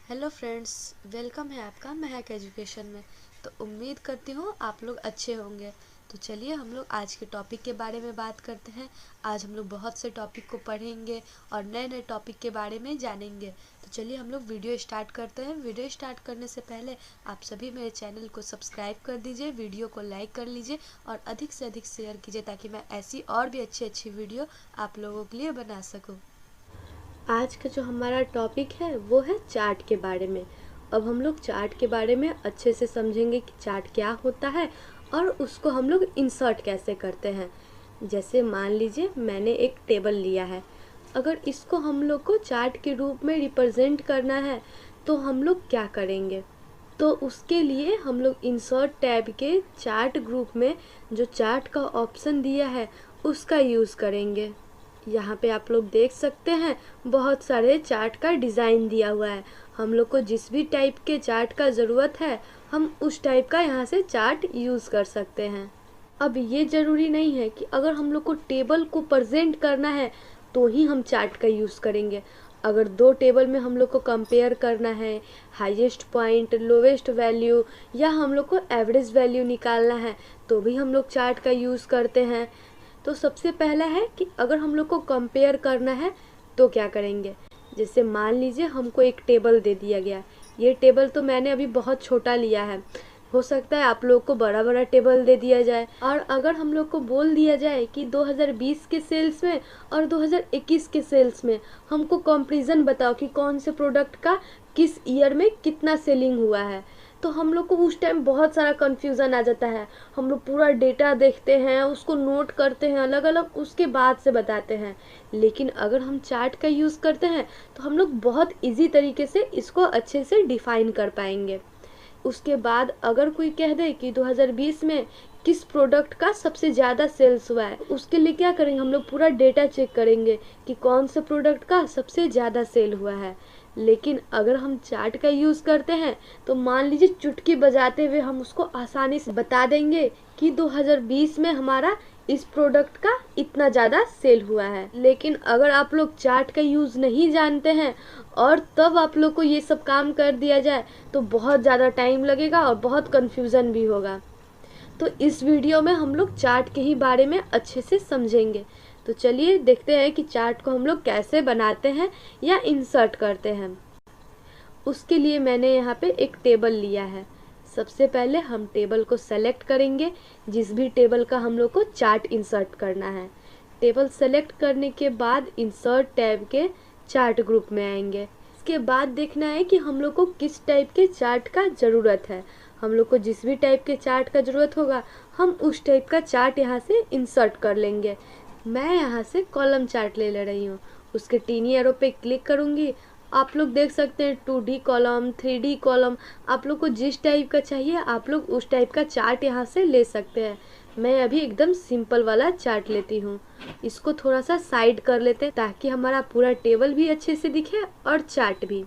Hello friends, welcome है आपका महक education में। तो उम्मीद करती हूँ आप लोग अच्छे होंगे। तो चलिए हम लोग आज के टॉपिक के बारे में बात करते हैं। आज हम लोग बहुत से टॉपिक को पढ़ेंगे और नए नए टॉपिक के बारे में जानेंगे। तो चलिए हम लोग वीडियो स्टार्ट करते हैं। वीडियो स्टार्ट करने से पहले आप सभी मेरे चैनल को सब्सक्राइब कर दीजिए, वीडियो को लाइक कर लीजिए और अधिक से अधिक शेयर कीजिए ताकि मैं ऐसी और भी अच्छी अच्छी वीडियो आप लोगों के लिए बना सकूँ। आज का जो हमारा टॉपिक है वो है चार्ट के बारे में। अब हम लोग चार्ट के बारे में अच्छे से समझेंगे कि चार्ट क्या होता है और उसको हम लोग इंसर्ट कैसे करते हैं। जैसे मान लीजिए मैंने एक टेबल लिया है, अगर इसको हम लोग को चार्ट के रूप में रिप्रेजेंट करना है तो हम लोग क्या करेंगे। तो उसके लिए हम लोग इंसर्ट टैब के चार्ट ग्रुप में जो चार्ट का ऑप्शन दिया है उसका यूज़ करेंगे। यहाँ पे आप लोग देख सकते हैं बहुत सारे चार्ट का डिज़ाइन दिया हुआ है। हम लोग को जिस भी टाइप के चार्ट का ज़रूरत है हम उस टाइप का यहाँ से चार्ट यूज़ कर सकते हैं। अब ये ज़रूरी नहीं है कि अगर हम लोग को टेबल को प्रेजेंट करना है तो ही हम चार्ट का यूज़ करेंगे। अगर दो टेबल में हम लोग को कंपेयर करना है, हाईएस्ट पॉइंट, लोवेस्ट वैल्यू या हम लोग को एवरेज वैल्यू निकालना है तो भी हम लोग चार्ट का यूज़ करते हैं। तो सबसे पहला है कि अगर हम लोग को कंपेयर करना है तो क्या करेंगे। जैसे मान लीजिए हमको एक टेबल दे दिया गया। ये टेबल तो मैंने अभी बहुत छोटा लिया है, हो सकता है आप लोग को बड़ा बड़ा टेबल दे दिया जाए। और अगर हम लोग को बोल दिया जाए कि 2020 के सेल्स में और 2021 के सेल्स में हमको कंपैरिजन बताओ कि कौन से प्रोडक्ट का किस ईयर में कितना सेलिंग हुआ है, तो हम लोग को उस टाइम बहुत सारा कन्फ्यूज़न आ जाता है। हम लोग पूरा डेटा देखते हैं, उसको नोट करते हैं, अलग अलग उसके बाद से बताते हैं। लेकिन अगर हम चार्ट का यूज़ करते हैं तो हम लोग बहुत इजी तरीके से इसको अच्छे से डिफ़ाइन कर पाएंगे। उसके बाद अगर कोई कह दे कि 2020 में किस प्रोडक्ट का सबसे ज़्यादा सेल्स हुआ है, उसके लिए क्या करेंगे, हम लोग पूरा डेटा चेक करेंगे कि कौन से प्रोडक्ट का सबसे ज़्यादा सेल हुआ है। लेकिन अगर हम चार्ट का यूज़ करते हैं तो मान लीजिए चुटकी बजाते हुए हम उसको आसानी से बता देंगे कि 2020 में हमारा इस प्रोडक्ट का इतना ज़्यादा सेल हुआ है। लेकिन अगर आप लोग चार्ट का यूज़ नहीं जानते हैं और तब आप लोग को ये सब काम कर दिया जाए तो बहुत ज़्यादा टाइम लगेगा और बहुत कन्फ्यूज़न भी होगा। तो इस वीडियो में हम लोग चार्ट के ही बारे में अच्छे से समझेंगे। तो चलिए देखते हैं कि चार्ट को हम लोग कैसे बनाते हैं या इंसर्ट करते हैं। उसके लिए मैंने यहाँ पे एक टेबल लिया है। सबसे पहले हम टेबल को सेलेक्ट करेंगे, जिस भी टेबल का हम लोग को चार्ट इंसर्ट करना है। टेबल सेलेक्ट करने के बाद इंसर्ट टैब के चार्ट ग्रुप में आएंगे। इसके बाद देखना है कि हम लोग को किस टाइप के चार्ट का ज़रूरत है। हम लोग को जिस भी टाइप के चार्ट का ज़रूरत होगा हम उस टाइप का चार्ट यहाँ से इंसर्ट कर लेंगे। मैं यहाँ से कॉलम चार्ट ले रही हूँ। उसके टीनी एरो पे क्लिक करूँगी। आप लोग देख सकते हैं 2D कॉलम, 3D कॉलम, आप लोग को जिस टाइप का चाहिए आप लोग उस टाइप का चार्ट यहाँ से ले सकते हैं। मैं अभी एकदम सिंपल वाला चार्ट लेती हूँ। इसको थोड़ा सा साइड कर लेते हैं ताकि हमारा पूरा टेबल भी अच्छे से दिखे और चार्ट भी।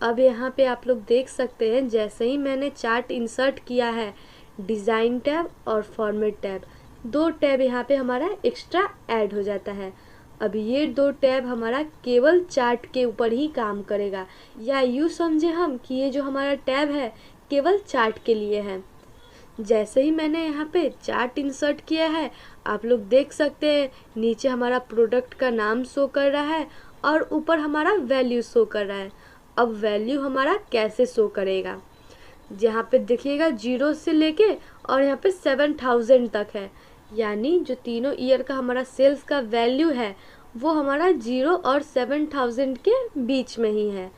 अब यहाँ पे आप लोग देख सकते हैं जैसे ही मैंने चार्ट इंसर्ट किया है, डिज़ाइन टैब और फॉर्मेट टैब, दो टैब यहाँ पे हमारा एक्स्ट्रा ऐड हो जाता है। अब ये दो टैब हमारा केवल चार्ट के ऊपर ही काम करेगा, या यूँ समझे हम कि ये जो हमारा टैब है केवल चार्ट के लिए है। जैसे ही मैंने यहाँ पे चार्ट इंसर्ट किया है आप लोग देख सकते हैं नीचे हमारा प्रोडक्ट का नाम शो कर रहा है और ऊपर हमारा वैल्यू शो कर रहा है। अब वैल्यू हमारा कैसे शो करेगा, जहाँ पे देखिएगा 0 से लेके और यहाँ पे 7000 तक है, यानी जो तीनों ईयर का हमारा सेल्स का वैल्यू है वो हमारा 0 और 7000 के बीच में ही है।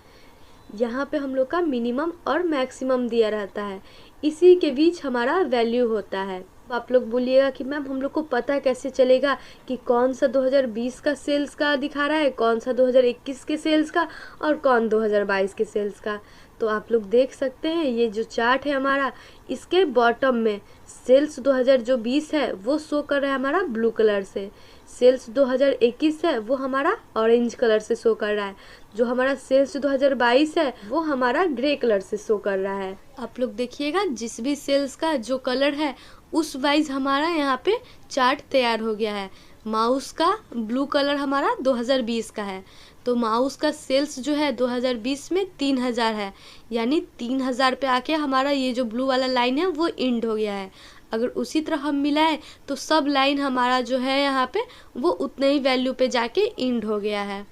यहाँ पे हम लोग का मिनिमम और मैक्सिमम दिया रहता है, इसी के बीच हमारा वैल्यू होता है। आप लोग बोलिएगा कि मैम हम लोग को पता कैसे चलेगा कि कौन सा 2020 का सेल्स का दिखा रहा है, कौन सा 2021 के सेल्स का और कौन 2022 के सेल्स का। तो आप लोग देख सकते हैं ये जो चार्ट है हमारा, इसके बॉटम में सेल्स 2020 है वो शो कर रहा है हमारा ब्लू कलर से, सेल्स 2021 है वो हमारा ऑरेंज कलर से शो कर रहा है, जो हमारा सेल्स 2022 है वो हमारा ग्रे कलर से शो कर रहा है। आप लोग देखिएगा जिस भी सेल्स का जो कलर है उस वाइज हमारा यहाँ पे चार्ट तैयार हो गया है। माउस का ब्लू कलर हमारा 2020 का है तो माउस का सेल्स जो है 2020 में 3000 है, यानी 3000 पे आके हमारा ये जो ब्लू वाला लाइन है वो एंड हो गया है। अगर उसी तरह हम मिलाएं तो सब लाइन हमारा जो है यहाँ पे वो उतने ही वैल्यू पे जाके एंड हो गया है।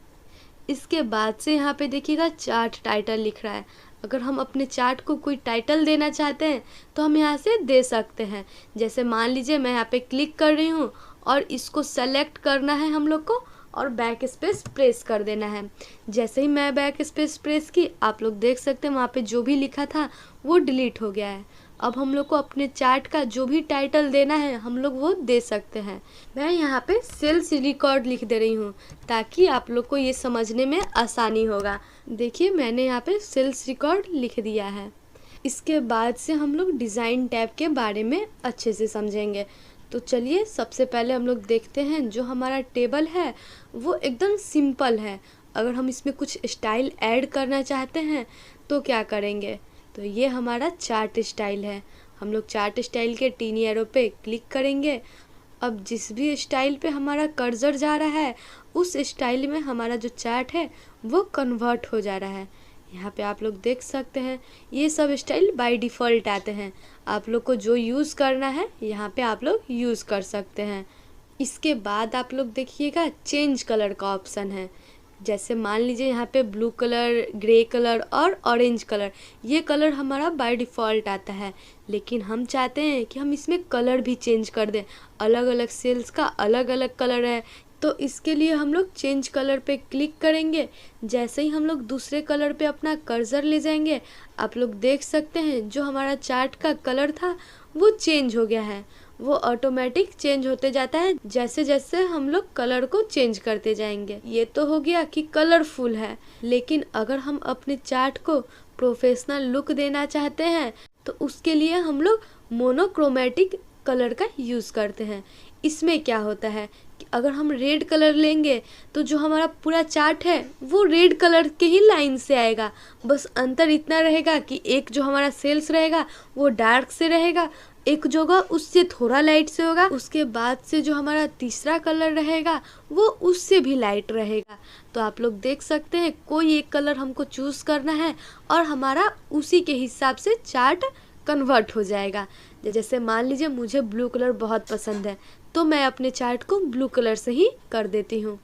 इसके बाद से यहाँ पे देखिएगा चार्ट टाइटल लिख रहा है। अगर हम अपने चार्ट को कोई टाइटल देना चाहते हैं तो हम यहाँ से दे सकते हैं। जैसे मान लीजिए मैं यहाँ पे क्लिक कर रही हूँ और इसको सेलेक्ट करना है हम लोग को और बैक स्पेस प्रेस कर देना है। जैसे ही मैं बैक स्पेस प्रेस की, आप लोग देख सकते हैं वहाँ पे जो भी लिखा था वो डिलीट हो गया है। अब हम लोग को अपने चार्ट का जो भी टाइटल देना है हम लोग वो दे सकते हैं। मैं यहाँ पे सेल्स रिकॉर्ड लिख दे रही हूँ ताकि आप लोग को ये समझने में आसानी होगा। देखिए मैंने यहाँ पे सेल्स रिकॉर्ड लिख दिया है। इसके बाद से हम लोग डिज़ाइन टैब के बारे में अच्छे से समझेंगे। तो चलिए सबसे पहले हम लोग देखते हैं जो हमारा टेबल है वो एकदम सिंपल है। अगर हम इसमें कुछ स्टाइल ऐड करना चाहते हैं तो क्या करेंगे, तो ये हमारा चार्ट स्टाइल है। हम लोग चार्ट स्टाइल के टीनी एरो पे क्लिक करेंगे। अब जिस भी स्टाइल पे हमारा कर्सर जा रहा है उस स्टाइल में हमारा जो चार्ट है वो कन्वर्ट हो जा रहा है। यहाँ पे आप लोग देख सकते हैं ये सब स्टाइल बाय डिफ़ॉल्ट आते हैं। आप लोग को जो यूज़ करना है यहाँ पे आप लोग यूज़ कर सकते हैं। इसके बाद आप लोग देखिएगा चेंज कलर का ऑप्शन है। जैसे मान लीजिए यहाँ पे ब्लू कलर, ग्रे कलर और ऑरेंज कलर, ये कलर हमारा बाय डिफ़ॉल्ट आता है, लेकिन हम चाहते हैं कि हम इसमें कलर भी चेंज कर दें। अलग अलग सेल्स का अलग अलग कलर है, तो इसके लिए हम लोग चेंज कलर पे क्लिक करेंगे। जैसे ही हम लोग दूसरे कलर पे अपना कर्सर ले जाएंगे, आप लोग देख सकते हैं जो हमारा चार्ट का कलर था वो चेंज हो गया है। वो ऑटोमेटिक चेंज होते जाता है जैसे जैसे हम लोग कलर को चेंज करते जाएंगे। ये तो हो गया कि कलरफुल है, लेकिन अगर हम अपने चार्ट को प्रोफेशनल लुक देना चाहते हैं तो उसके लिए हम लोग मोनोक्रोमेटिक कलर का यूज़ करते हैं। इसमें क्या होता है कि अगर हम रेड कलर लेंगे तो जो हमारा पूरा चार्ट है वो रेड कलर के ही लाइन से आएगा। बस अंतर इतना रहेगा कि एक जो हमारा सेल्स रहेगा वो डार्क से रहेगा, एक जो होगा उससे थोड़ा लाइट से होगा। उसके बाद से जो हमारा तीसरा कलर रहेगा वो उससे भी लाइट रहेगा। तो आप लोग देख सकते हैं कोई एक कलर हमको चूज़ करना है और हमारा उसी के हिसाब से चार्ट कन्वर्ट हो जाएगा। जैसे मान लीजिए मुझे ब्लू कलर बहुत पसंद है तो मैं अपने चार्ट को ब्लू कलर से ही कर देती हूँ।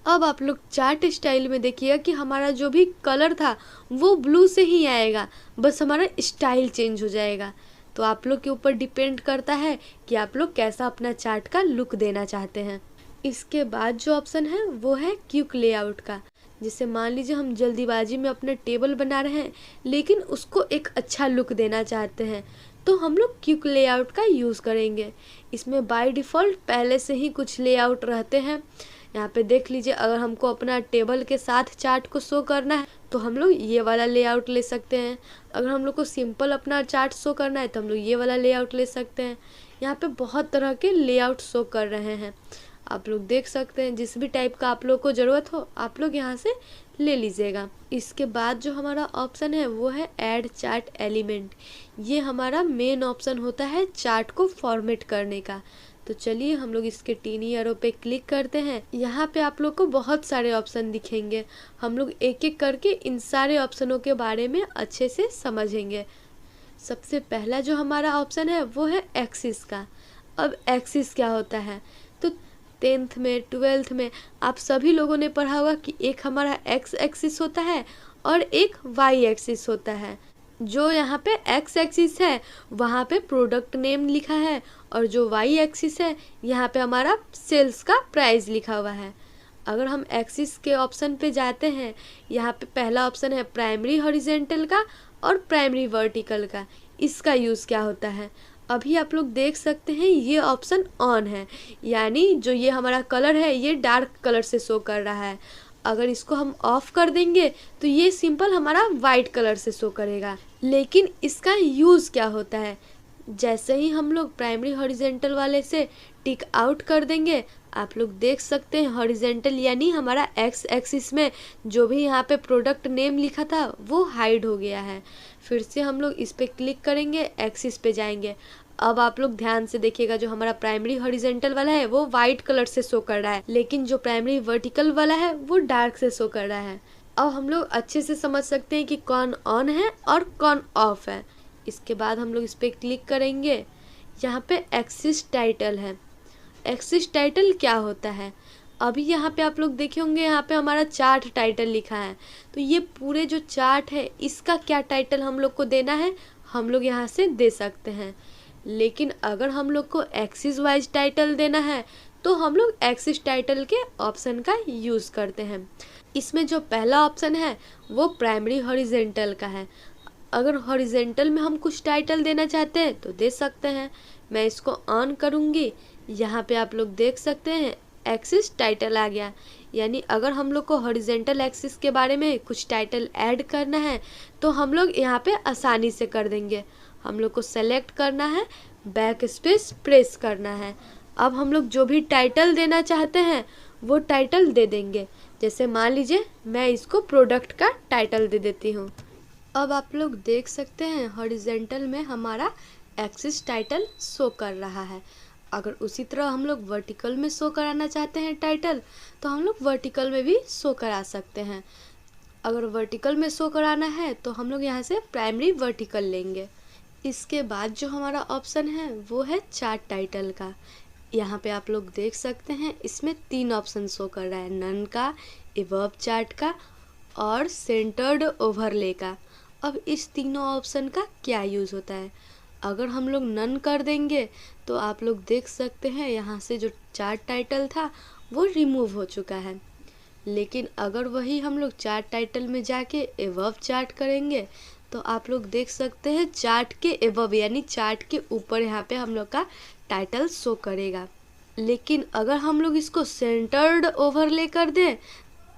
अब आप लोग चार्ट स्टाइल में देखिएगा कि हमारा जो भी कलर था वो ब्लू से ही आएगा, बस हमारा स्टाइल चेंज हो जाएगा। तो आप लोग के ऊपर डिपेंड करता है कि आप लोग कैसा अपना चार्ट का लुक देना चाहते हैं। इसके बाद जो ऑप्शन है वो है क्विक लेआउट का। जैसे मान लीजिए हम जल्दीबाजी में अपना टेबल बना रहे हैं लेकिन उसको एक अच्छा लुक देना चाहते हैं तो हम लोग क्विक लेआउट का यूज़ करेंगे। इसमें बाय डिफ़ॉल्ट पहले से ही कुछ लेआउट रहते हैं। यहाँ पे देख लीजिए, अगर हमको अपना टेबल के साथ चार्ट को शो करना है तो हम लोग ये वाला लेआउट ले सकते हैं। अगर हम लोग को सिंपल अपना चार्ट शो करना है तो हम लोग ये वाला लेआउट ले सकते हैं। यहाँ पे बहुत तरह के लेआउट शो कर रहे हैं, आप लोग देख सकते हैं। जिस भी टाइप का आप लोग को ज़रूरत हो आप लोग यहाँ से ले लीजिएगा। इसके बाद जो हमारा ऑप्शन है वो है ऐड चार्ट एलिमेंट। ये हमारा मेन ऑप्शन होता है चार्ट को फॉर्मेट करने का। तो चलिए हम लोग इसके टीनी एरो पे क्लिक करते हैं। यहाँ पे आप लोग को बहुत सारे ऑप्शन दिखेंगे। हम लोग एक एक करके इन सारे ऑप्शनों के बारे में अच्छे से समझेंगे। सबसे पहला जो हमारा ऑप्शन है वो है एक्सिस का। अब एक्सिस क्या होता है, तो 10th में 12th में आप सभी लोगों ने पढ़ा होगा कि एक हमारा एक्स एक्सिस होता है और एक वाई एक्सिस होता है। जो यहाँ पे एक्स एक्सिस है वहाँ पे प्रोडक्ट नेम लिखा है और जो वाई एक्सिस है यहाँ पे हमारा सेल्स का प्राइस लिखा हुआ है। अगर हम एक्सिस के ऑप्शन पे जाते हैं, यहाँ पे पहला ऑप्शन है प्राइमरी हॉरिजेंटल का और प्राइमरी वर्टिकल का। इसका यूज़ क्या होता है, अभी आप लोग देख सकते हैं ये ऑप्शन ऑन है, यानी जो ये हमारा कलर है ये डार्क कलर से शो कर रहा है। अगर इसको हम ऑफ कर देंगे तो ये सिंपल हमारा वाइट कलर से शो करेगा। लेकिन इसका यूज़ क्या होता है, जैसे ही हम लोग प्राइमरी हॉरिजेंटल वाले से टिक आउट कर देंगे, आप लोग देख सकते हैं हॉरिजेंटल यानी हमारा एक्स एक्सिस में जो भी यहाँ पे प्रोडक्ट नेम लिखा था वो हाइड हो गया है। फिर से हम लोग इस पे क्लिक करेंगे, एक्सिस पे जाएंगे। अब आप लोग ध्यान से देखिएगा, जो हमारा प्राइमरी हॉरिजेंटल वाला है वो वाइट कलर से शो कर रहा है, लेकिन जो प्राइमरी वर्टिकल वाला है वो डार्क से शो कर रहा है। अब हम लोग अच्छे से समझ सकते हैं कि कौन ऑन है और कौन ऑफ है। इसके बाद हम लोग इस पर क्लिक करेंगे। यहाँ पे एक्सिस टाइटल है। एक्सिस टाइटल क्या होता है? अभी यहाँ पे आप लोग देखे होंगे, यहाँ पे हमारा चार्ट टाइटल लिखा है, तो ये पूरे जो चार्ट है इसका क्या टाइटल हम लोग को देना है, हम लोग यहाँ से दे सकते हैं। लेकिन अगर हम लोग को एक्सिस वाइज टाइटल देना है तो हम लोग एक्सिस टाइटल के ऑप्शन का यूज़ करते हैं। इसमें जो पहला ऑप्शन है वो प्राइमरी हॉरिजेंटल का है। अगर हॉरिजेंटल में हम कुछ टाइटल देना चाहते हैं तो दे सकते हैं। मैं इसको ऑन करूँगी। यहाँ पे आप लोग देख सकते हैं एक्सिस टाइटल आ गया। यानी अगर हम लोग को हॉरिजेंटल एक्सिस के बारे में कुछ टाइटल ऐड करना है तो हम लोग यहाँ पे आसानी से कर देंगे। हम लोग को सेलेक्ट करना है, बैक स्पेस प्रेस करना है। अब हम लोग जो भी टाइटल देना चाहते हैं वो टाइटल दे देंगे। जैसे मान लीजिए मैं इसको प्रोडक्ट का टाइटल दे देती हूँ। अब आप लोग देख सकते हैं हॉरिजेंटल में हमारा एक्सिस टाइटल शो कर रहा है। अगर उसी तरह हम लोग वर्टिकल में शो कराना चाहते हैं टाइटल तो हम लोग वर्टिकल में भी शो करा सकते हैं। अगर वर्टिकल में शो कराना है तो हम लोग यहाँ से प्राइमरी वर्टिकल लेंगे। इसके बाद जो हमारा ऑप्शन है वो है चार्ट टाइटल का। यहाँ पे आप लोग देख सकते हैं इसमें 3 ऑप्शन शो कर रहा है, नन का, एबव चार्ट का और सेंटर्ड ओवरले का। अब इस तीनों ऑप्शन का क्या यूज़ होता है? अगर हम लोग नन कर देंगे तो आप लोग देख सकते हैं यहाँ से जो चार्ट टाइटल था वो रिमूव हो चुका है। लेकिन अगर वही हम लोग चार्ट टाइटल में जाके एबव चार्ट करेंगे तो आप लोग देख सकते हैं चार्ट के एबव यानी चार्ट के ऊपर यहाँ पे हम लोग का टाइटल शो करेगा। लेकिन अगर हम लोग इसको सेंटर्ड ओवरले कर दें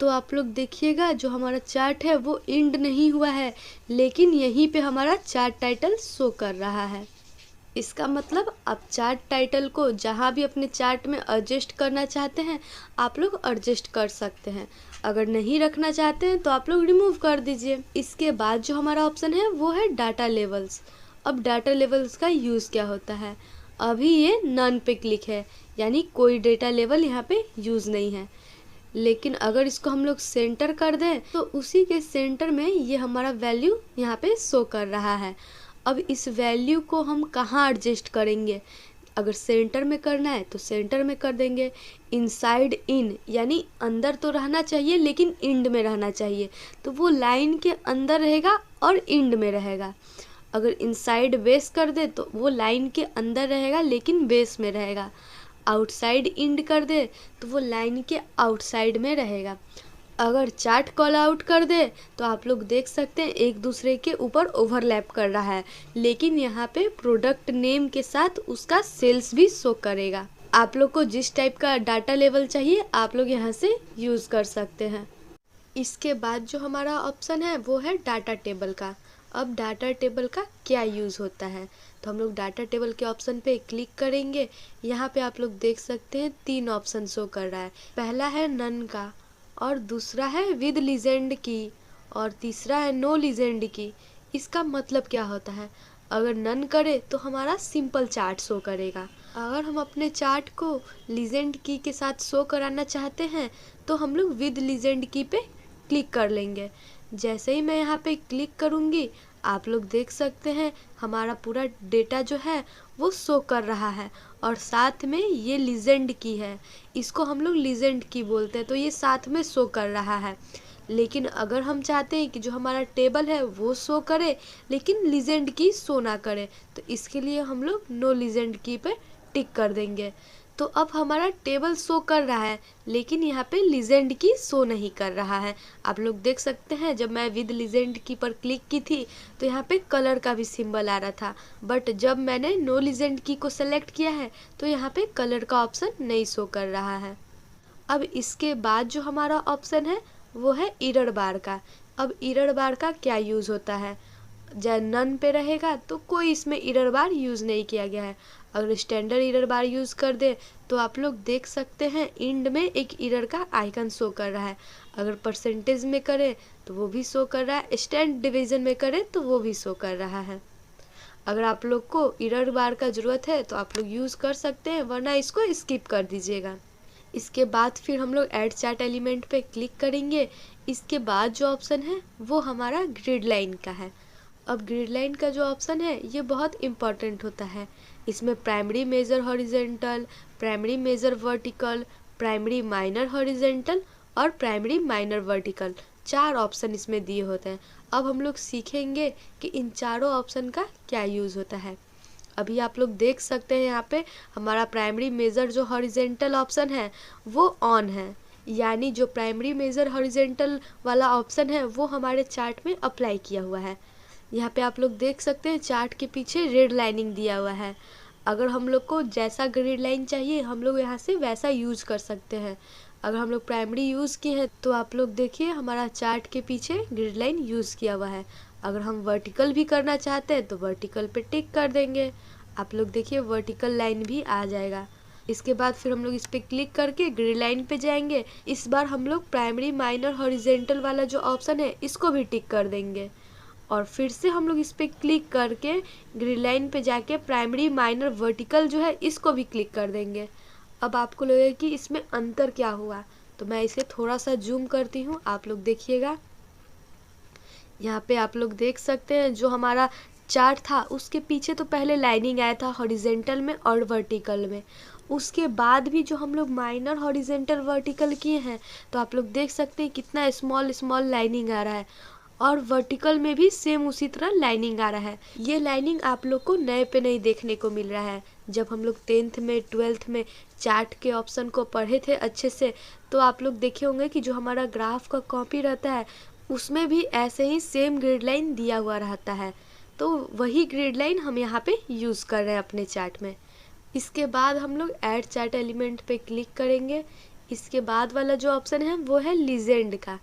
तो आप लोग देखिएगा जो हमारा चार्ट है वो एंड नहीं हुआ है, लेकिन यहीं पे हमारा चार्ट टाइटल शो कर रहा है। इसका मतलब आप चार्ट टाइटल को जहाँ भी अपने चार्ट में एडजस्ट करना चाहते हैं आप लोग एडजस्ट कर सकते हैं। अगर नहीं रखना चाहते हैं तो आप लोग रिमूव कर दीजिए। इसके बाद जो हमारा ऑप्शन है वो है डाटा लेवल्स। अब डाटा लेवल्स का यूज़ क्या होता है? अभी ये नन पे क्लिक है, यानी कोई डेटा लेवल यहाँ पे यूज़ नहीं है। लेकिन अगर इसको हम लोग सेंटर कर दें तो उसी के सेंटर में ये हमारा वैल्यू यहाँ पे शो कर रहा है। अब इस वैल्यू को हम कहाँ एडजस्ट करेंगे? अगर सेंटर में करना है तो सेंटर में कर देंगे। इनसाइड इन यानी अंदर तो रहना चाहिए लेकिन इंड में रहना चाहिए, तो वो लाइन के अंदर रहेगा और इंड में रहेगा। अगर इनसाइड बेस कर दे तो वो लाइन के अंदर रहेगा लेकिन बेस में रहेगा। आउटसाइड इंड कर दे तो वो लाइन के आउटसाइड में रहेगा। अगर चार्ट कॉल आउट कर दे तो आप लोग देख सकते हैं एक दूसरे के ऊपर ओवरलैप कर रहा है, लेकिन यहाँ पे प्रोडक्ट नेम के साथ उसका सेल्स भी शो करेगा। आप लोग को जिस टाइप का डाटा लेवल चाहिए आप लोग यहाँ से यूज़ कर सकते हैं। इसके बाद जो हमारा ऑप्शन है वो है डाटा टेबल का। अब डाटा टेबल का क्या यूज़ होता है? तो हम लोग डाटा टेबल के ऑप्शन पे क्लिक करेंगे। यहाँ पे आप लोग देख सकते हैं 3 ऑप्शन शो कर रहा है। पहला है नन का, और दूसरा है विद लीजेंड की, और तीसरा है नो लीजेंड की। इसका मतलब क्या होता है? अगर नन करे तो हमारा सिंपल चार्ट शो करेगा। अगर हम अपने चार्ट को लीजेंड की के साथ शो कराना चाहते हैं तो हम लोग विद लीजेंड की पे क्लिक कर लेंगे। जैसे ही मैं यहाँ पे क्लिक करूँगी आप लोग देख सकते हैं हमारा पूरा डेटा जो है वो शो कर रहा है, और साथ में ये लीजेंड की है, इसको हम लोग लीजेंड की बोलते हैं, तो ये साथ में शो कर रहा है। लेकिन अगर हम चाहते हैं कि जो हमारा टेबल है वो शो करे लेकिन लीजेंड की शो ना करे, तो इसके लिए हम लोग नो लीजेंड की पे टिक कर देंगे। तो अब हमारा टेबल शो कर रहा है लेकिन यहाँ पे लीजेंड की शो नहीं कर रहा है। आप लोग देख सकते हैं जब मैं विद लीजेंड की पर क्लिक की थी तो यहाँ पे कलर का भी सिंबल आ रहा था, बट जब मैंने नो लीजेंड की को सेलेक्ट किया है तो यहाँ पे कलर का ऑप्शन नहीं शो कर रहा है। अब इसके बाद जो हमारा ऑप्शन है वो है एरर बार का। अब एरर बार का क्या यूज़ होता है? जब नन पे रहेगा तो कोई इसमें एरर बार यूज़ नहीं किया गया है। अगर स्टैंडर्ड एरर बार यूज़ कर दे तो आप लोग देख सकते हैं इंड में एक एरर का आइकन शो कर रहा है। अगर परसेंटेज में करें तो वो भी शो कर रहा है, स्टैंड डिवीज़न में करें तो वो भी शो कर रहा है। अगर आप लोग को एरर बार का ज़रूरत है तो आप लोग यूज़ कर सकते हैं, वरना इसको स्किप कर दीजिएगा। इसके बाद फिर हम लोग ऐड चार्ट एलिमेंट पे क्लिक करेंगे। इसके बाद जो ऑप्शन है वो हमारा ग्रिड लाइन का है। अब ग्रिड लाइन का जो ऑप्शन है ये बहुत इम्पॉर्टेंट होता है। इसमें primary major horizontal, primary major vertical, primary minor horizontal और प्राइमरी माइनर वर्टिकल 4 ऑप्शन इसमें दिए होते हैं। अब हम लोग सीखेंगे कि इन चारों ऑप्शन का क्या यूज़ होता है। अभी आप लोग देख सकते हैं यहाँ पे हमारा प्राइमरी मेजर जो हॉरिजेंटल ऑप्शन है वो ऑन है, यानी जो प्राइमरी मेजर हॉरिजेंटल वाला ऑप्शन है वो हमारे चार्ट में अप्लाई किया हुआ है। यहाँ पे आप लोग देख सकते हैं चार्ट के पीछे रेड लाइनिंग दिया हुआ है। अगर हम लोग को जैसा ग्रिड लाइन चाहिए हम लोग यहाँ से वैसा यूज़ कर सकते हैं। अगर हम लोग प्राइमरी यूज़ किए हैं तो आप लोग देखिए हमारा चार्ट के पीछे ग्रिड लाइन यूज़ किया हुआ है। अगर हम वर्टिकल भी करना चाहते हैं तो वर्टिकल पे टिक कर देंगे। आप लोग देखिए वर्टिकल लाइन भी आ जाएगा। इसके बाद फिर हम लोग इस पर क्लिक करके ग्रिड लाइन पे जाएंगे। इस बार हम लोग प्राइमरी माइनर हॉरिजेंटल वाला जो ऑप्शन है इसको भी टिक कर देंगे और फिर से हम लोग इस पर क्लिक करके ग्रिड लाइन पे जाके प्राइमरी माइनर वर्टिकल जो है इसको भी क्लिक कर देंगे। अब आपको लगेगा कि इसमें अंतर क्या हुआ, तो मैं इसे थोड़ा सा जूम करती हूँ, आप लोग देखिएगा। यहाँ पे आप लोग देख सकते हैं जो हमारा चार्ट था उसके पीछे तो पहले लाइनिंग आया था हॉरिजेंटल में और वर्टिकल में। उसके बाद भी जो हम लोग माइनर हॉरिजेंटल वर्टिकल किए हैं तो आप लोग देख सकते हैं कितना स्मॉल स्मॉल लाइनिंग आ रहा है और वर्टिकल में भी सेम उसी तरह लाइनिंग आ रहा है। ये लाइनिंग आप लोग को नए पे नहीं देखने को मिल रहा है। जब हम लोग 10th में 12th में चार्ट के ऑप्शन को पढ़े थे अच्छे से तो आप लोग देखे होंगे कि जो हमारा ग्राफ का कॉपी रहता है उसमें भी ऐसे ही सेम ग्रिड लाइन दिया हुआ रहता है। तो वही ग्रिड लाइन हम यहाँ पे यूज़ कर रहे हैं अपने चार्ट में। इसके बाद हम लोग ऐड चार्ट एलिमेंट पे क्लिक करेंगे। इसके बाद वाला जो ऑप्शन है वो है लीजेंड का।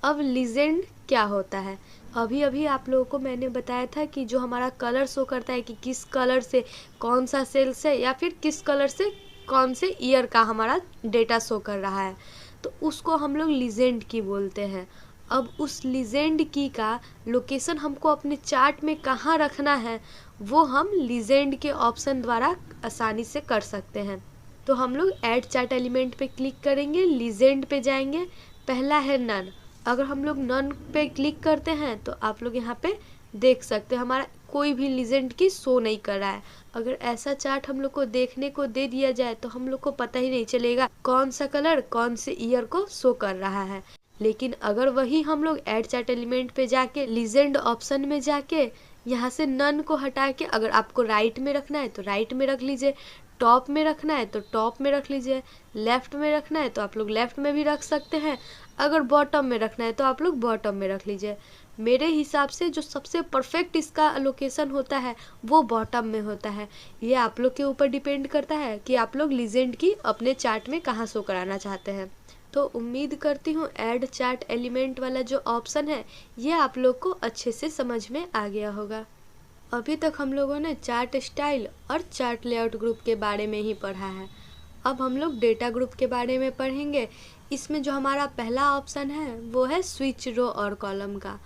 अब लीजेंड क्या होता है, अभी अभी आप लोगों को मैंने बताया था कि जो हमारा कलर शो करता है कि किस कलर से कौन सा सेल्स है या फिर किस कलर से कौन से ईयर का हमारा डेटा शो कर रहा है, तो उसको हम लोग लीजेंड की बोलते हैं। अब उस लीजेंड की का लोकेशन हमको अपने चार्ट में कहाँ रखना है वो हम लीजेंड के ऑप्शन द्वारा आसानी से कर सकते हैं। तो हम लोग ऐड चार्ट एलिमेंट पे क्लिक करेंगे, लीजेंड पे जाएंगे। पहला है नन। अगर हम लोग नन पे क्लिक करते हैं तो आप लोग यहाँ पे देख सकते हैं हमारा कोई भी लीजेंड की शो नहीं कर रहा है। अगर ऐसा चार्ट हम लोग को देखने को दे दिया जाए तो हम लोग को पता ही नहीं चलेगा कौन सा कलर कौन से ईयर को शो कर रहा है। लेकिन अगर वही हम लोग ऐड चार्ट एलिमेंट पे जाके लीजेंड ऑप्शन में जाके यहाँ से नन को हटा के अगर आपको राइट में रखना है तो राइट में रख लीजिए, टॉप में रखना है तो टॉप में रख लीजिए, लेफ्ट में रखना है तो आप लोग लेफ्ट में भी रख सकते हैं, अगर बॉटम में रखना है तो आप लोग बॉटम में रख लीजिए। मेरे हिसाब से जो सबसे परफेक्ट इसका लोकेशन होता है वो बॉटम में होता है। ये आप लोग के ऊपर डिपेंड करता है कि आप लोग लीजेंड की अपने चार्ट में कहाँ शो कराना चाहते हैं। तो उम्मीद करती हूँ ऐड चार्ट एलिमेंट वाला जो ऑप्शन है ये आप लोग को अच्छे से समझ में आ गया होगा। अभी तक हम लोगों ने चार्ट स्टाइल और चार्ट लेआउट ग्रुप के बारे में ही पढ़ा है। अब हम लोग डेटा ग्रुप के बारे में पढ़ेंगे। इसमें जो हमारा पहला ऑप्शन है वो है स्विच रो और कॉलम का।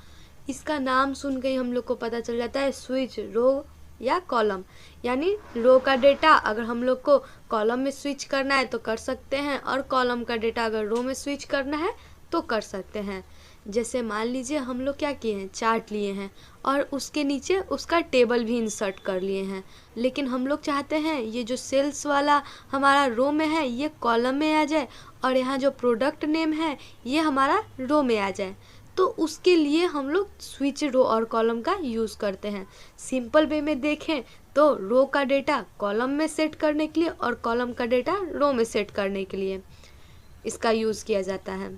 इसका नाम सुन के ही हम लोग को पता चल जाता है स्विच रो या कॉलम, यानी रो का डेटा अगर हम लोग को कॉलम में स्विच करना है तो कर सकते हैं और कॉलम का डेटा अगर रो में स्विच करना है तो कर सकते हैं। जैसे मान लीजिए हम लोग क्या किए हैं, चार्ट लिए हैं और उसके नीचे उसका टेबल भी इंसर्ट कर लिए हैं, लेकिन हम लोग चाहते हैं ये जो सेल्स वाला हमारा रो में है ये कॉलम में आ जाए और यहाँ जो प्रोडक्ट नेम है ये हमारा रो में आ जाए। तो उसके लिए हम लोग स्विच रो और कॉलम का यूज़ करते हैं। सिंपल वे में देखें तो रो का डेटा कॉलम में सेट करने के लिए और कॉलम का डेटा रो में सेट करने के लिए इसका यूज़ किया जाता है।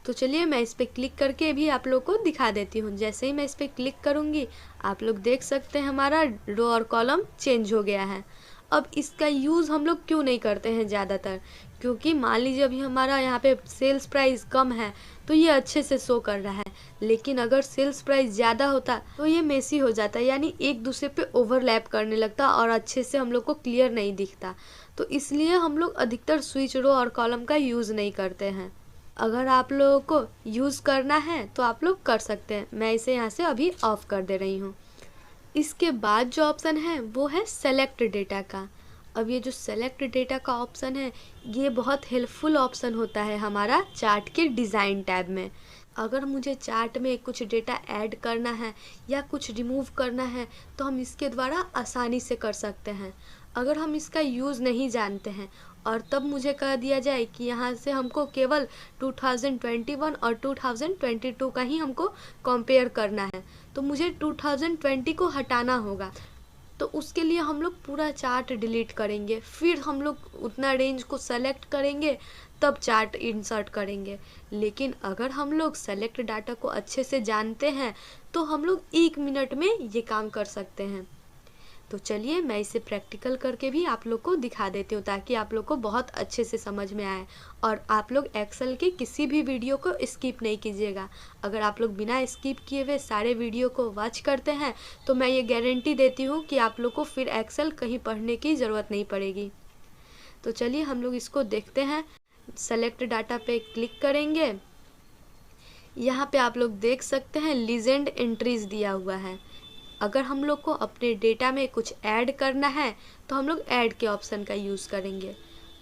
तो चलिए मैं इस पर क्लिक करके भी आप लोग को दिखा देती हूँ। जैसे ही मैं इस पर क्लिक करूँगी आप लोग देख सकते हैं हमारा रो और कॉलम चेंज हो गया है। अब इसका यूज़ हम लोग क्यों नहीं करते हैं ज़्यादातर, क्योंकि मान लीजिए अभी हमारा यहाँ पे सेल्स प्राइस कम है तो ये अच्छे से शो कर रहा है, लेकिन अगर सेल्स प्राइस ज़्यादा होता तो ये मेसी हो जाता है, यानी एक दूसरे पे ओवरलैप करने लगता और अच्छे से हम लोग को क्लियर नहीं दिखता। तो इसलिए हम लोग अधिकतर स्विच रो और कॉलम का यूज़ नहीं करते हैं। अगर आप लोगों को यूज़ करना है तो आप लोग कर सकते हैं। मैं इसे यहाँ से अभी ऑफ कर दे रही हूँ। इसके बाद जो ऑप्शन है वो है सेलेक्ट डेटा का। अब ये जो सेलेक्ट डेटा का ऑप्शन है ये बहुत हेल्पफुल ऑप्शन होता है हमारा चार्ट के डिज़ाइन टैब में। अगर मुझे चार्ट में कुछ डेटा ऐड करना है या कुछ रिमूव करना है तो हम इसके द्वारा आसानी से कर सकते हैं। अगर हम इसका यूज़ नहीं जानते हैं और तब मुझे कह दिया जाए कि यहाँ से हमको केवल 2021 और 2022 का ही हमको कंपेयर करना है, तो मुझे 2020 को हटाना होगा। तो उसके लिए हम लोग पूरा चार्ट डिलीट करेंगे, फिर हम लोग उतना रेंज को सेलेक्ट करेंगे, तब चार्ट इंसर्ट करेंगे। लेकिन अगर हम लोग सेलेक्ट डाटा को अच्छे से जानते हैं तो हम लोग 1 मिनट में ये काम कर सकते हैं। तो चलिए मैं इसे प्रैक्टिकल करके भी आप लोग को दिखा देती हूँ ताकि आप लोग को बहुत अच्छे से समझ में आए। और आप लोग एक्सेल के किसी भी वीडियो को स्किप नहीं कीजिएगा। अगर आप लोग बिना स्किप किए हुए सारे वीडियो को वॉच करते हैं तो मैं ये गारंटी देती हूँ कि आप लोग को फिर एक्सेल कहीं पढ़ने की ज़रूरत नहीं पड़ेगी। तो चलिए हम लोग इसको देखते हैं। सेलेक्ट डाटा पे क्लिक करेंगे। यहाँ पे आप लोग देख सकते हैं लीजेंड एंट्रीज दिया हुआ है। अगर हम लोग को अपने डेटा में कुछ ऐड करना है तो हम लोग ऐड के ऑप्शन का यूज़ करेंगे।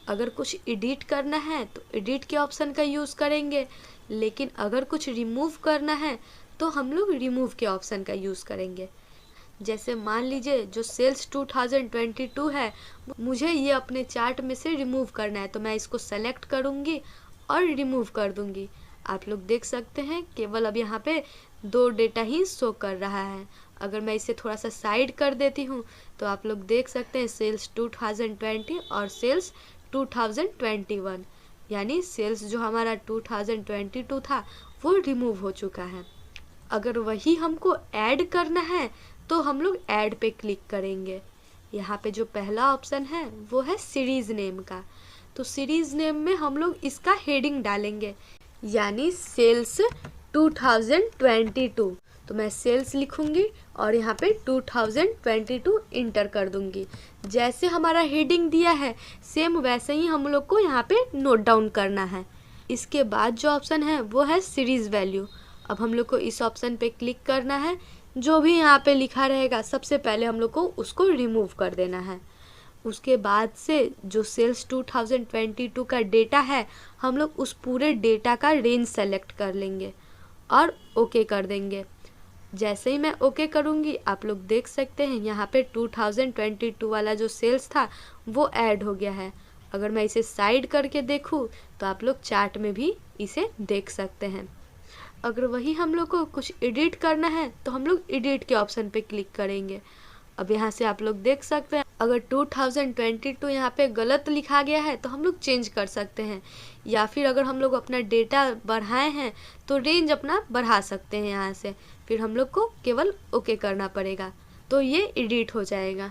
अगर कुछ एडिट करना है तो एडिट के ऑप्शन का यूज़ करेंगे। लेकिन अगर कुछ रिमूव करना है तो हम लोग रिमूव के ऑप्शन का यूज़ करेंगे। जैसे मान लीजिए जो सेल्स 2022 है मुझे ये अपने चार्ट में से रिमूव करना है, तो मैं इसको सेलेक्ट करूँगी और रिमूव कर दूँगी। आप लोग देख सकते हैं केवल अब यहाँ पे 2 डेटा ही शो कर रहा है। अगर मैं इसे थोड़ा सा साइड कर देती हूँ तो आप लोग देख सकते हैं सेल्स 2020 और सेल्स 2021, यानी सेल्स जो हमारा 2022 था वो रिमूव हो चुका है। अगर वही हमको ऐड करना है तो हम लोग ऐड पे क्लिक करेंगे। यहाँ पे जो पहला ऑप्शन है वो है सीरीज़ नेम का। तो सीरीज़ नेम में हम लोग इसका हेडिंग डालेंगे, यानी सेल्स 2022। तो मैं सेल्स लिखूंगी और यहाँ पे 2022 इंटर कर दूंगी। जैसे हमारा हेडिंग दिया है सेम वैसे ही हम लोग को यहाँ पे नोट डाउन करना है। इसके बाद जो ऑप्शन है वो है सीरीज़ वैल्यू। अब हम लोग को इस ऑप्शन पे क्लिक करना है। जो भी यहाँ पे लिखा रहेगा सबसे पहले हम लोग को उसको रिमूव कर देना है। उसके बाद से जो सेल्स 2022 का डेटा है हम लोग उस पूरे डेटा का रेंज सेलेक्ट कर लेंगे और ओके कर देंगे। जैसे ही मैं ओके करूँगी आप लोग देख सकते हैं यहाँ पे 2022 वाला जो सेल्स था वो ऐड हो गया है। अगर मैं इसे साइड करके देखूँ तो आप लोग चार्ट में भी इसे देख सकते हैं। अगर वही हम लोग को कुछ एडिट करना है तो हम लोग एडिट के ऑप्शन पे क्लिक करेंगे। अब यहाँ से आप लोग देख सकते हैं अगर 2022 यहाँ पे गलत लिखा गया है तो हम लोग चेंज कर सकते हैं, या फिर अगर हम लोग अपना डेटा बढ़ाए हैं तो रेंज अपना बढ़ा सकते हैं। यहाँ से फिर हम लोग को केवल ओके करना पड़ेगा तो ये एडिट हो जाएगा।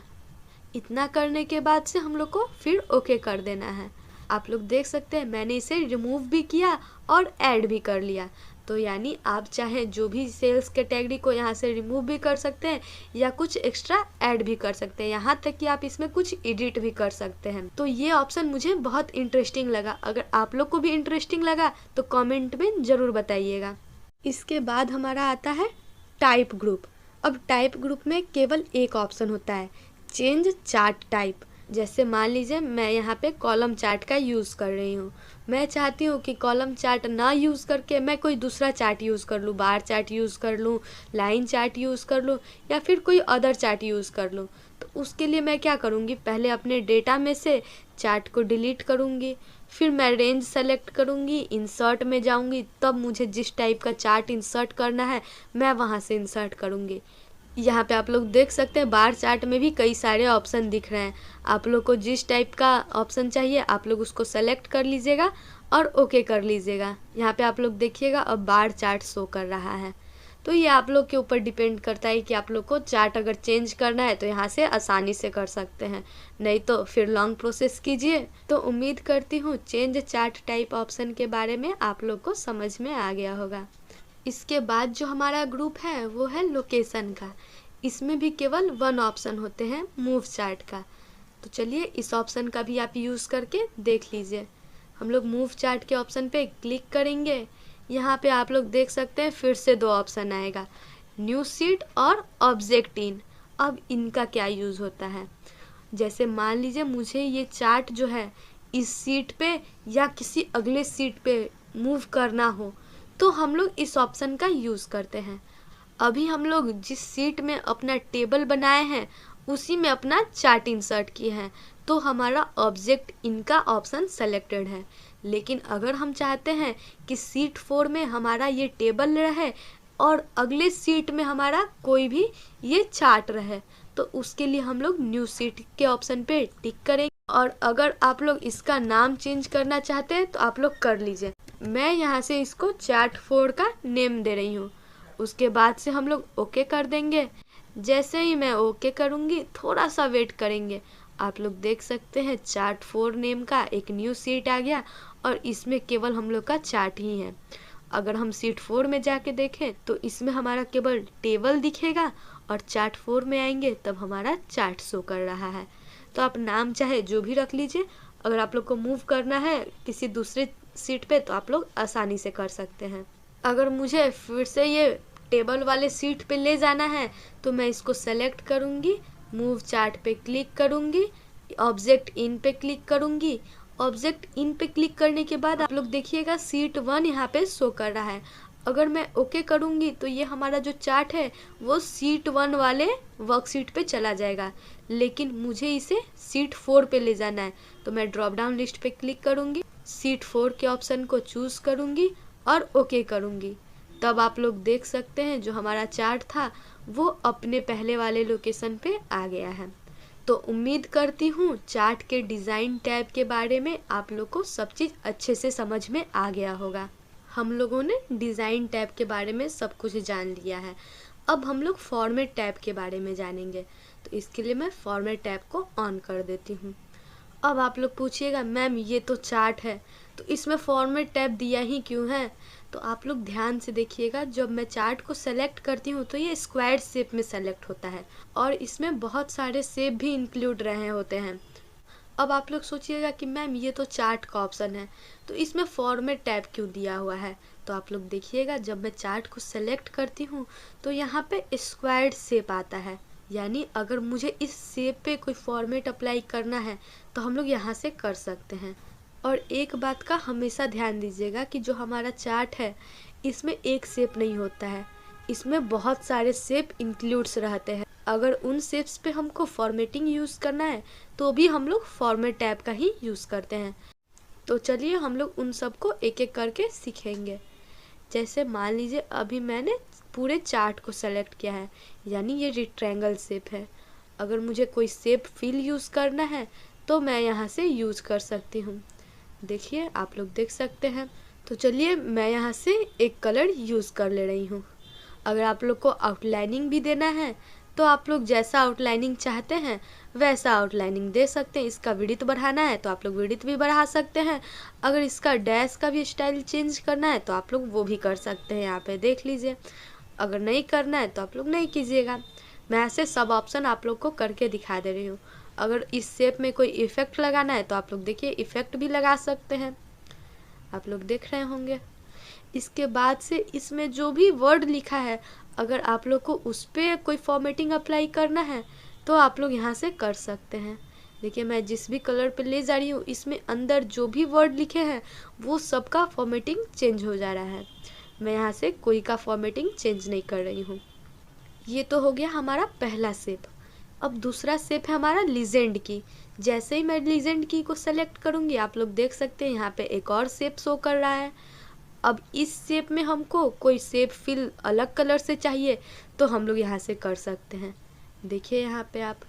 इतना करने के बाद से हम लोग को फिर ओके कर देना है। आप लोग देख सकते हैं मैंने इसे रिमूव भी किया और ऐड भी कर लिया। तो यानी आप चाहें जो भी सेल्स कैटेगरी को यहाँ से रिमूव भी कर सकते हैं या कुछ एक्स्ट्रा ऐड भी कर सकते हैं, यहाँ तक कि आप इसमें कुछ एडिट भी कर सकते हैं। तो ये ऑप्शन मुझे बहुत इंटरेस्टिंग लगा। अगर आप लोग को भी इंटरेस्टिंग लगा तो कमेंट में ज़रूर बताइएगा। इसके बाद हमारा आता है टाइप ग्रुप। अब टाइप ग्रुप में केवल एक ऑप्शन होता है, चेंज चार्ट टाइप। जैसे मान लीजिए मैं यहाँ पे कॉलम चार्ट का यूज़ कर रही हूँ। मैं चाहती हूँ कि कॉलम चार्ट ना यूज़ करके मैं कोई दूसरा चार्ट यूज़ कर लूँ, बार चार्ट यूज़ कर लूँ, लाइन चार्ट यूज़ कर लूँ या फिर कोई अदर चार्ट यूज़ कर लूँ। तो उसके लिए मैं क्या करूँगी, पहले अपने डेटा में से चार्ट को डिलीट करूँगी, फिर मैं रेंज सेलेक्ट करूँगी, इंसर्ट में जाऊँगी, तब मुझे जिस टाइप का चार्ट इंसर्ट करना है मैं वहाँ से इंसर्ट करूँगी। यहाँ पे आप लोग देख सकते हैं बार चार्ट में भी कई सारे ऑप्शन दिख रहे हैं। आप लोग को जिस टाइप का ऑप्शन चाहिए आप लोग उसको सेलेक्ट कर लीजिएगा और ओके कर लीजिएगा। यहाँ पे आप लोग देखिएगा अब बार चार्ट शो कर रहा है। तो ये आप लोग के ऊपर डिपेंड करता है कि आप लोग को चार्ट अगर चेंज करना है तो यहाँ से आसानी से कर सकते हैं, नहीं तो फिर लॉन्ग प्रोसेस कीजिए। तो उम्मीद करती हूँ चेंज चार्ट टाइप ऑप्शन के बारे में आप लोग को समझ में आ गया होगा। इसके बाद जो हमारा ग्रुप है वो है लोकेशन का। इसमें भी केवल 1 ऑप्शन होते हैं, मूव चार्ट का। तो चलिए इस ऑप्शन का भी आप यूज़ करके देख लीजिए। हम लोग मूव चार्ट के ऑप्शन पे क्लिक करेंगे। यहाँ पे आप लोग देख सकते हैं फिर से 2 ऑप्शन आएगा, न्यू शीट और ऑब्जेक्ट इन। अब इनका क्या यूज़ होता है, जैसे मान लीजिए मुझे ये चार्ट जो है इस सीट पे या किसी अगले सीट पे मूव करना हो, तो हम लोग इस ऑप्शन का यूज़ करते हैं। अभी हम लोग जिस सीट में अपना टेबल बनाए हैं उसी में अपना चार्ट इंसर्ट किए हैं, तो हमारा ऑब्जेक्ट इनका ऑप्शन सेलेक्टेड है। लेकिन अगर हम चाहते हैं कि सीट 4 में हमारा ये टेबल रहे और अगले सीट में हमारा कोई भी ये चार्ट रहे, तो उसके लिए हम लोग न्यू सीट के ऑप्शन पे टिक करेंगे। और अगर आप लोग इसका नाम चेंज करना चाहते हैं तो आप लोग कर लीजिए। मैं यहाँ से इसको चार्ट 4 का नेम दे रही हूँ। उसके बाद से हम लोग ओके कर देंगे। जैसे ही मैं ओके करूँगी, थोड़ा सा वेट करेंगे, आप लोग देख सकते हैं चार्ट 4 नेम का एक न्यू सीट आ गया और इसमें केवल हम लोग का चार्ट ही है। अगर हम सीट 4 में जाके देखें तो इसमें हमारा केवल टेबल दिखेगा और चार्ट 4 में आएंगे तब हमारा चार्ट शो कर रहा है। तो आप नाम चाहे जो भी रख लीजिए। अगर आप लोग को मूव करना है किसी दूसरे सीट पे तो आप लोग आसानी से कर सकते हैं। अगर मुझे फिर से ये टेबल वाले सीट पे ले जाना है तो मैं इसको सेलेक्ट करूँगी, मूव चार्ट पे क्लिक करूँगी, ऑब्जेक्ट इन पे क्लिक करूँगी। ऑब्जेक्ट इन पे क्लिक करने के बाद आप लोग देखिएगा सीट 1 यहाँ पे शो कर रहा है। अगर मैं ओके करूँगी तो ये हमारा जो चार्ट है वो सीट 1 वाले वर्कशीट पे चला जाएगा, लेकिन मुझे इसे सीट 4 पे ले जाना है। तो मैं ड्रॉप डाउन लिस्ट पे क्लिक करूँगी, सीट 4 के ऑप्शन को चूज़ करूँगी और ओके करूँगी। तब आप लोग देख सकते हैं जो हमारा चार्ट था वो अपने पहले वाले लोकेशन पे आ गया है। तो उम्मीद करती हूँ चार्ट के डिज़ाइन टैब के बारे में आप लोग को सब चीज़ अच्छे से समझ में आ गया होगा। हम लोगों ने डिज़ाइन टैब के बारे में सब कुछ जान लिया है। अब हम लोग फॉर्मेट टैब के बारे में जानेंगे। तो इसके लिए मैं फॉर्मेट टैब को ऑन कर देती हूँ। अब आप लोग पूछिएगा मैम ये तो चार्ट है तो इसमें फॉर्मेट टैब दिया ही क्यों है? तो आप लोग ध्यान से देखिएगा, जब मैं चार्ट को सेलेक्ट करती हूँ तो ये स्क्वायर शेप में सेलेक्ट होता है और इसमें बहुत सारे शेप भी इंक्लूड रहे होते हैं। अब आप लोग सोचिएगा कि मैम ये तो चार्ट का ऑप्शन है तो इसमें फॉर्मेट टैब क्यों दिया हुआ है? तो आप लोग देखिएगा जब मैं चार्ट को सेलेक्ट करती हूँ तो यहाँ पे स्क्वायर शेप आता है, यानी अगर मुझे इस शेप पे कोई फॉर्मेट अप्लाई करना है तो हम लोग यहाँ से कर सकते हैं। और एक बात का हमेशा ध्यान दीजिएगा कि जो हमारा चार्ट है इसमें एक शेप नहीं होता है, इसमें बहुत सारे शेप इंक्लूड्स रहते हैं। अगर उन शेप्स पे हमको फॉर्मेटिंग यूज़ करना है तो भी हम लोग फॉर्मेट टैब का ही यूज़ करते हैं। तो चलिए हम लोग उन सब को एक एक करके सीखेंगे। जैसे मान लीजिए अभी मैंने पूरे चार्ट को सेलेक्ट किया है, यानी ये रेक्टेंगल शेप है। अगर मुझे कोई शेप फिल यूज़ करना है तो मैं यहाँ से यूज़ कर सकती हूँ। देखिए आप लोग देख सकते हैं। तो चलिए मैं यहाँ से एक कलर यूज़ कर ले रही हूँ। अगर आप लोग को आउटलाइनिंग भी देना है तो आप लोग जैसा आउटलाइनिंग चाहते हैं वैसा आउटलाइनिंग दे सकते हैं। इसका विड्थ बढ़ाना है तो आप लोग विड्थ भी बढ़ा सकते हैं। अगर इसका डैश का भी स्टाइल चेंज करना है तो आप लोग वो भी कर सकते हैं, यहाँ पे देख लीजिए। अगर नहीं करना है तो आप लोग नहीं कीजिएगा। मैं ऐसे सब ऑप्शन आप लोग को करके दिखा दे रही हूँ। अगर इस शेप में कोई इफ़ेक्ट लगाना है तो आप लोग देखिए इफ़ेक्ट भी लगा सकते हैं, आप लोग देख रहे होंगे। इसके बाद से इसमें जो भी वर्ड लिखा है अगर आप लोग को उस पर कोई फॉर्मेटिंग अप्लाई करना है तो आप लोग यहाँ से कर सकते हैं। देखिए मैं जिस भी कलर पे ले जा रही हूँ इसमें अंदर जो भी वर्ड लिखे हैं वो सबका फॉर्मेटिंग चेंज हो जा रहा है। मैं यहाँ से कोई का फॉर्मेटिंग चेंज नहीं कर रही हूँ। ये तो हो गया हमारा पहला शेप। अब दूसरा शेप है हमारा लीजेंड की। जैसे ही मैं लीजेंड की को सेलेक्ट करूँगी आप लोग देख सकते हैं यहाँ पे एक और शेप शो कर रहा है। अब इस शेप में हमको कोई शेप फिल अलग कलर से चाहिए तो हम लोग यहाँ से कर सकते हैं। देखिए यहाँ पे आप,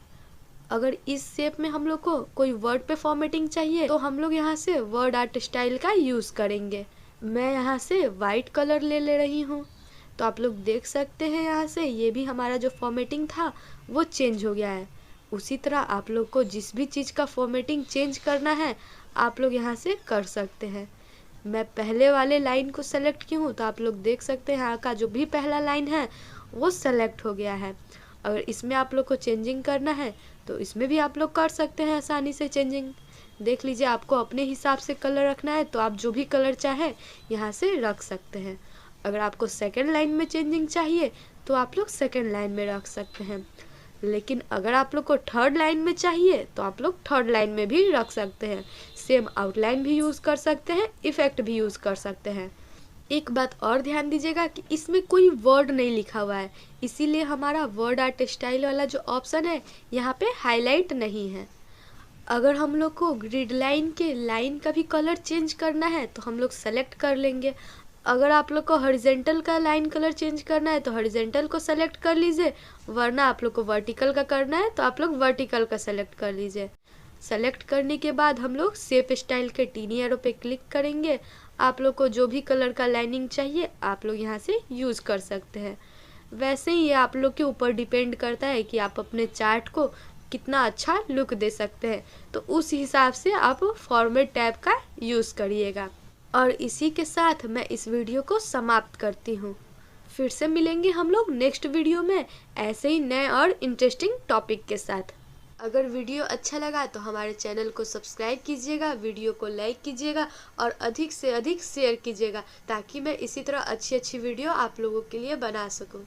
अगर इस शेप में हम लोग को कोई वर्ड पे फॉर्मेटिंग चाहिए तो हम लोग यहाँ से वर्ड आर्ट स्टाइल का यूज़ करेंगे। मैं यहाँ से वाइट कलर ले रही हूँ। तो आप लोग देख सकते हैं यहाँ से ये भी हमारा जो फॉर्मेटिंग था वो चेंज हो गया है। उसी तरह आप लोग को जिस भी चीज़ का फॉर्मेटिंग चेंज करना है आप लोग यहाँ से कर सकते हैं। मैं पहले वाले लाइन को सेलेक्ट की हूँ तो आप लोग देख सकते हैं यहाँ का जो भी पहला लाइन है वो सेलेक्ट हो गया है। अगर इसमें आप लोग को चेंजिंग करना है तो इसमें भी आप लोग कर सकते हैं आसानी से चेंजिंग। देख लीजिए आपको अपने हिसाब से कलर रखना है तो आप जो भी कलर चाहे यहाँ से रख सकते हैं। अगर आपको सेकंड लाइन में चेंजिंग चाहिए तो आप लोग सेकंड लाइन में रख सकते हैं। लेकिन अगर आप लोग को थर्ड लाइन में चाहिए तो आप लोग थर्ड लाइन में भी रख सकते हैं। सेम आउटलाइन भी यूज़ कर सकते हैं, इफ़ेक्ट भी यूज़ कर सकते हैं। एक बात और ध्यान दीजिएगा कि इसमें कोई वर्ड नहीं लिखा हुआ है, इसीलिए हमारा वर्ड आर्ट स्टाइल वाला जो ऑप्शन है यहाँ पे हाईलाइट नहीं है। अगर हम लोग को ग्रिड लाइन के लाइन का भी कलर चेंज करना है तो हम लोग सेलेक्ट कर लेंगे। अगर आप लोग को हॉरिजेंटल का लाइन कलर चेंज करना है तो हॉरिजेंटल को सेलेक्ट कर लीजिए, वरना आप लोग को वर्टिकल का करना है तो आप लोग वर्टिकल का सेलेक्ट कर लीजिए। सेलेक्ट करने के बाद हम लोग शेप स्टाइल के टीनी एरो पे क्लिक करेंगे। आप लोग को जो भी कलर का लाइनिंग चाहिए आप लोग यहाँ से यूज़ कर सकते हैं। वैसे ही ये आप लोग के ऊपर डिपेंड करता है कि आप अपने चार्ट को कितना अच्छा लुक दे सकते हैं, तो उस हिसाब से आप फॉर्मेट टैब का यूज़ करिएगा। और इसी के साथ मैं इस वीडियो को समाप्त करती हूँ। फिर से मिलेंगे हम लोग नेक्स्ट वीडियो में ऐसे ही नए और इंटरेस्टिंग टॉपिक के साथ। अगर वीडियो अच्छा लगा तो हमारे चैनल को सब्सक्राइब कीजिएगा, वीडियो को लाइक कीजिएगा और अधिक से अधिक शेयर कीजिएगा, ताकि मैं इसी तरह अच्छी अच्छी वीडियो आप लोगों के लिए बना सकूं।